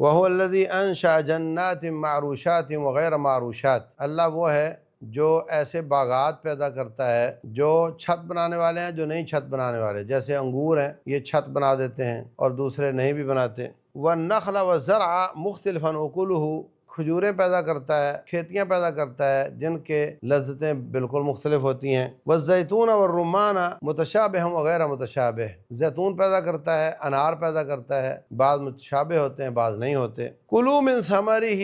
وَهُوَ الَّذِي أَنشَأَ جَنَّاتٍ مَعْرُوشَاتٍ وَغَيْرَ مَعْرُوشَاتٍ، اللہ وہ ہے جو ایسے باغات پیدا کرتا ہے جو چھت بنانے والے ہیں، جو نہیں چھت بنانے والے، جیسے انگور ہیں یہ چھت بنا دیتے ہیں اور دوسرے نہیں بھی بناتے۔ وَالنَّخْلَ وَالزَّرْعَ مُخْتَلِفًا أُكُلُهُ، کھجوریں پیدا کرتا ہے، کھیتیاں پیدا کرتا ہے جن کے لذتیں بالکل مختلف ہوتی ہیں۔ والزیتون والرمان متشابہ وغیر متشابہ، زیتون پیدا کرتا ہے، انار پیدا کرتا ہے، بعض متشابہ ہوتے ہیں بعض نہیں ہوتے۔ کلوا من ثمرہ،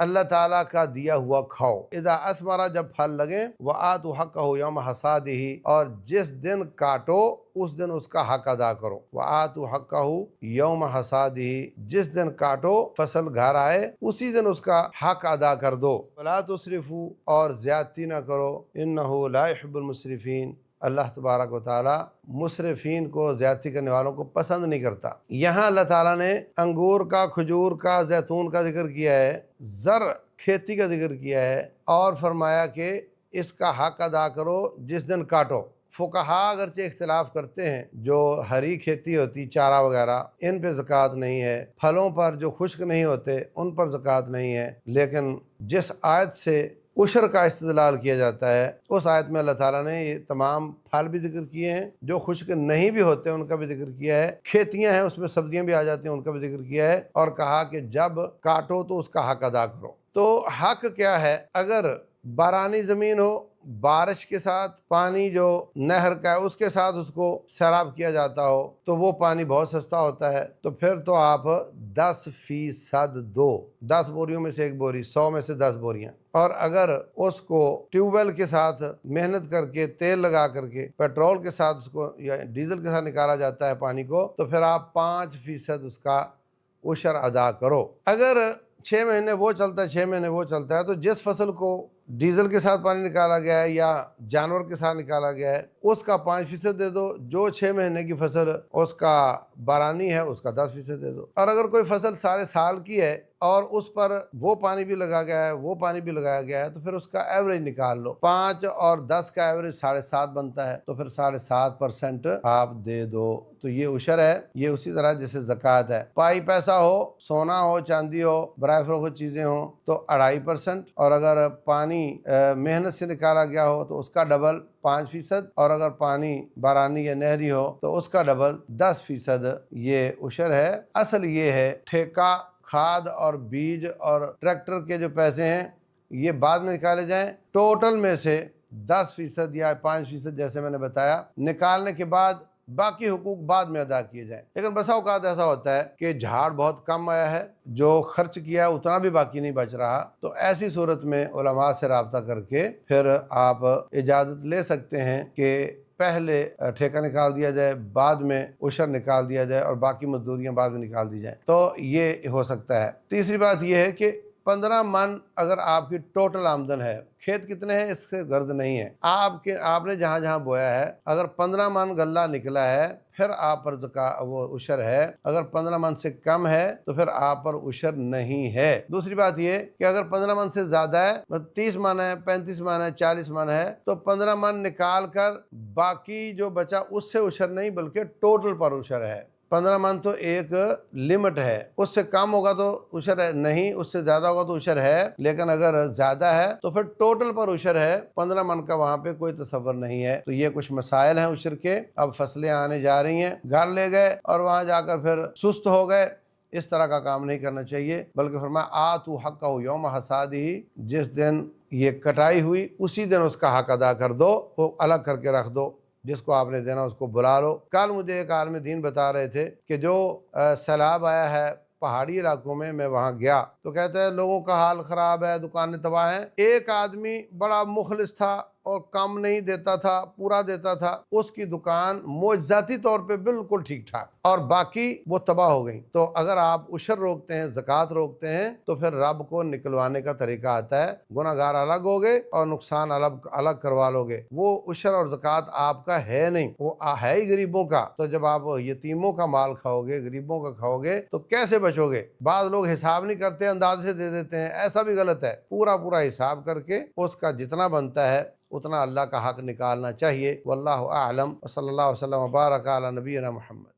اللہ تعالیٰ کا دیا ہوا کھاؤ، اذا اثمر، جب پھل لگیں، وآتوا حقہ یوم حصادہ، اور جس دن کاٹو اس دن اس کا حق ادا کرو۔ وآتوا حقہ یوم حصادہ، جس دن کاٹو فصل گھر آئے اسی دن اس کا حق ادا کر دو۔ ولا تسرفوا، اور زیادتی نہ کرو، انہ لا يحب المسرفین، اللہ تبارک و تعالی مسرفین کو، زیادتی کرنے والوں کو پسند نہیں کرتا۔ یہاں اللہ تعالیٰ نے انگور کا، کھجور کا، زیتون کا ذکر کیا ہے، زرع کھیتی کا ذکر کیا ہے، اور فرمایا کہ اس کا حق ادا کرو جس دن کاٹو۔ فقہا اگرچہ اختلاف کرتے ہیں، جو ہری کھیتی ہوتی چارہ وغیرہ ان پہ زکوٰۃ نہیں ہے، پھلوں پر جو خشک نہیں ہوتے ان پر زکوٰۃ نہیں ہے، لیکن جس آیت سے عشر کا استدلال کیا جاتا ہے اس آیت میں اللہ تعالیٰ نے یہ تمام پھل بھی ذکر کیے ہیں، جو خشک نہیں بھی ہوتے ان کا بھی ذکر کیا ہے، کھیتیاں ہیں اس میں سبزیاں بھی آ جاتی ہیں ان کا بھی ذکر کیا ہے، اور کہا کہ جب کاٹو تو اس کا حق ادا کرو۔ تو حق کیا ہے؟ اگر بارانی زمین ہو، بارش کے ساتھ پانی جو نہر کا ہے اس کے ساتھ اس کو سیراب کیا جاتا ہو تو وہ پانی بہت سستا ہوتا ہے، تو پھر تو آپ 10% دو، 10 بوریوں میں سے ایک بوری، 100 میں سے 10 بوریاں۔ اور اگر اس کو ٹیوب ویل کے ساتھ محنت کر کے، تیل لگا کر کے، پیٹرول کے ساتھ اس کو یا ڈیزل کے ساتھ نکالا جاتا ہے پانی کو، تو پھر آپ 5% اس کا عشر ادا کرو۔ اگر 6 مہینے وہ چلتا ہے، 6 مہینے وہ چلتا ہے، تو جس فصل کو ڈیزل کے ساتھ پانی نکالا گیا ہے یا جانور کے ساتھ نکالا گیا ہے اس کا 5% دے دو، جو 6 مہینے کی فصل اس کا بارانی ہے اس کا 10% دے دو۔ اور اگر کوئی فصل سارے سال کی ہے اور اس پر وہ پانی بھی لگا گیا ہے، وہ پانی بھی لگایا گیا ہے، تو پھر اس کا ایوریج نکال لو، 5 اور 10 کا ایوریج 7.5 بنتا ہے، تو پھر 7.5% آپ دے دو، تو یہ عشر ہے۔ یہ اسی طرح جیسے زکوٰۃ ہے، پائی پیسہ ہو، سونا ہو، چاندی ہو، برائے فروخت چیزیں ہوں تو 2.5%، اور اگر پانی محنت سے نکالا گیا ہو تو اس کا ڈبل 5%، اور اگر پانی بارانی یا نہری ہو تو اس کا ڈبل 10%، یہ عشر ہے۔ اصل یہ ہے ٹھیکہ، کھاد اور بیج اور ٹریکٹر کے جو پیسے ہیں یہ بعد میں نکالے جائیں، ٹوٹل میں سے 10% یا 5% جیسے میں نے بتایا نکالنے کے بعد باقی حقوق بعد میں ادا کیے جائیں۔ لیکن بسا اوقات ایسا ہوتا ہے کہ جھاڑ بہت کم آیا ہے، جو خرچ کیا ہے اتنا بھی باقی نہیں بچ رہا، تو ایسی صورت میں علماء سے رابطہ کر کے پھر آپ اجازت لے سکتے ہیں کہ پہلے ٹھیکہ نکال دیا جائے، بعد میں عشر نکال دیا جائے، اور باقی مزدوریاں بعد میں نکال دی جائیں، تو یہ ہو سکتا ہے۔ تیسری بات یہ ہے کہ 15 من اگر آپ کی ٹوٹل آمدن ہے، کھیت کتنے ہیں اس سے غرض نہیں ہے، آپ نے جہاں جہاں بویا ہے، اگر 15 من غلہ نکلا ہے پھر آپ پر وہ عشر ہے، اگر 15 من سے کم ہے تو پھر آپ پر عشر نہیں ہے۔ دوسری بات یہ کہ اگر 15 من سے زیادہ ہے، 30 من ہے، 35 من ہے، 40 من ہے، تو 15 من نکال کر باقی جو بچا اس سے عشر نہیں بلکہ ٹوٹل پر عشر ہے۔ 15 من تو ایک لمٹ ہے، اس سے کم ہوگا تو عشر ہے نہیں، اس سے زیادہ ہوگا تو عشر ہے، لیکن اگر زیادہ ہے تو پھر ٹوٹل پر عشر ہے، 15 من کا وہاں پہ کوئی تصور نہیں ہے۔ تو یہ کچھ مسائل ہیں عشر کے۔ اب فصلیں آنے جا رہی ہیں، گھر لے گئے اور وہاں جا کر پھر سست ہو گئے، اس طرح کا کام نہیں کرنا چاہیے، بلکہ فرمایا آتوا حقہ یوم حصادہ، جس دن یہ کٹائی ہوئی اسی دن اس کا حق ادا کر دو، وہ الگ کر کے رکھ دو، جس کو آپ نے دینا اس کو بلا لو۔ کل مجھے ایک عالم دین بتا رہے تھے کہ جو سیلاب آیا ہے پہاڑی علاقوں میں وہاں گیا تو کہتے ہیں لوگوں کا حال خراب ہے، دکانیں تباہ ہیں، ایک آدمی بڑا مخلص تھا اور کم نہیں دیتا تھا، پورا دیتا تھا، اس کی دکان معجزاتی طور پہ بالکل ٹھیک ٹھاک، اور باقی وہ تباہ ہو گئیں۔ تو اگر آپ عشر روکتے ہیں، زکوٰۃ روکتے ہیں، تو پھر رب کو نکلوانے کا طریقہ آتا ہے، گناہ گار الگ ہوگے اور نقصان الگ کروا لو گے۔ وہ عشر اور زکوٰۃ آپ کا ہے نہیں، وہ ہے ہی غریبوں کا، تو جب آپ یتیموں کا مال کھاؤ گے، غریبوں کا کھاؤ گے تو کیسے بچو گے؟ بعض لوگ حساب نہیں کرتے، انداز سے دے دیتے ہیں، ایسا بھی غلط ہے، پورا حساب کر کے اس کا جتنا بنتا ہے اتنا اللہ کا حق نکالنا چاہیے۔ واللہ اعلم، وصلی اللہ وسلم وبارک علی نبینا محمد۔